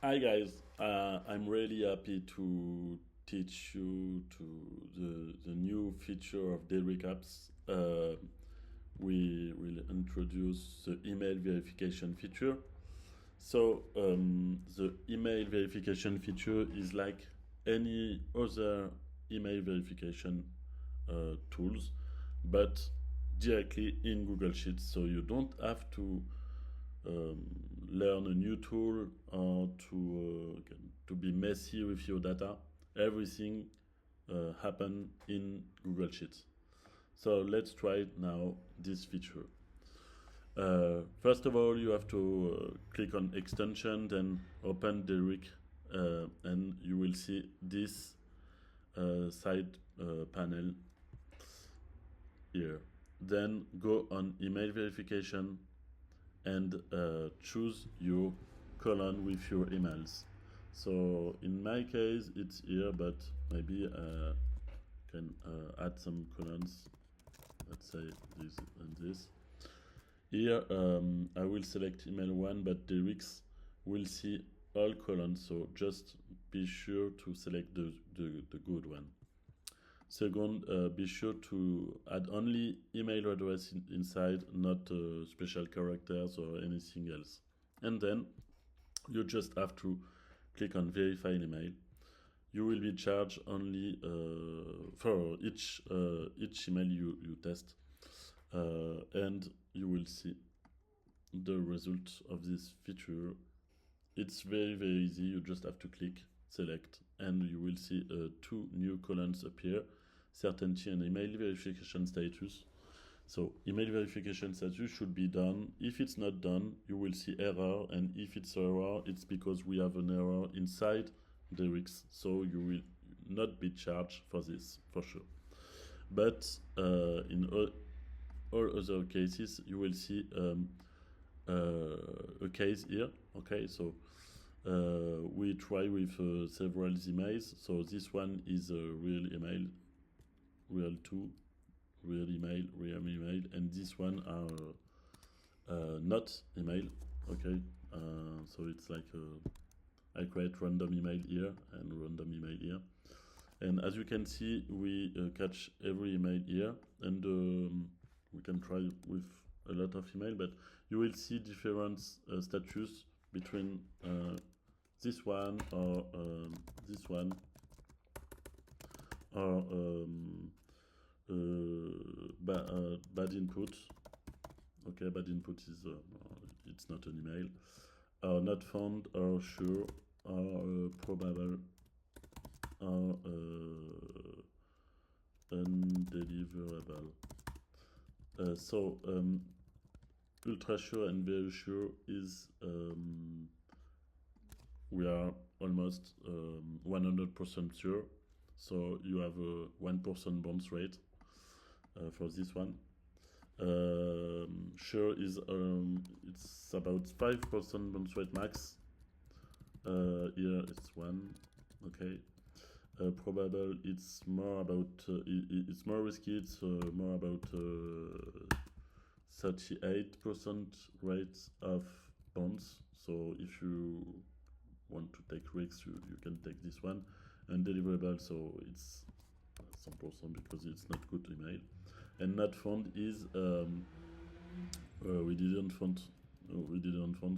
Hi guys, I'm really happy to teach you to the new feature of Derrick apps. We will introduce the email verification feature. The email verification feature is like any other email verification tools, but directly in Google Sheets. So you don't have to learn a new tool or to be messy with your data. Everything happen in Google Sheets. So let's try now this feature. First of all, you have to click on extension, then open Derrick, and you will see this side panel here. Then go on email verification and choose your column with your emails. So in my case, it's here, but maybe can add some columns. Let's say this and this. Here, I will select email 1, but Derrick's will see all columns, so just be sure to select the good one. Second, be sure to add only email address inside, not special characters or anything else. And then you just have to click on verify email. You will be charged only for each email you test, and you will see the result of this feature. It's very easy. You just have to click, select, and you will see two new columns appear: certainty and email verification status. So email verification status should be done. If it's not done, you will see error, and if it's error, it's because we have an error inside Derrick's, so you will not be charged for this for sure. But in all other cases, you will see a case here. Okay, so we try with several emails. So this one is a real email, real 2, real email, and this one are not email. Okay, so it's like I create random email here and random email here, and as you can see, we catch every email here, and we can try with a lot of email, but you will see different status between this one or this one, or bad input. Okay, bad input is it's not an email, or not found, or sure, or probable, or undeliverable. Ultra sure and very sure is we are almost 100% sure. So you have a 1% bounce rate for this one. Sure is it's about 5% bounce rate max. Here it's 1. Okay. Probable, it's more about it's more risky. It's more about 38% rate of bounce. So if you want to take risks, you can take this one. And deliverable, so it's some % because it's not good email. And not found is we didn't find,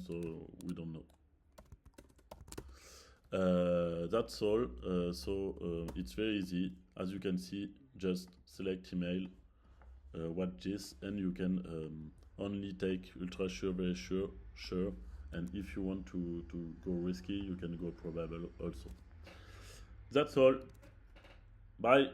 so we don't know. That's all. It's very easy. As you can see, just select email, watch this, and you can only take ultra sure, very sure, sure, and if you want to go risky, you can go probable also. That's all. Bye.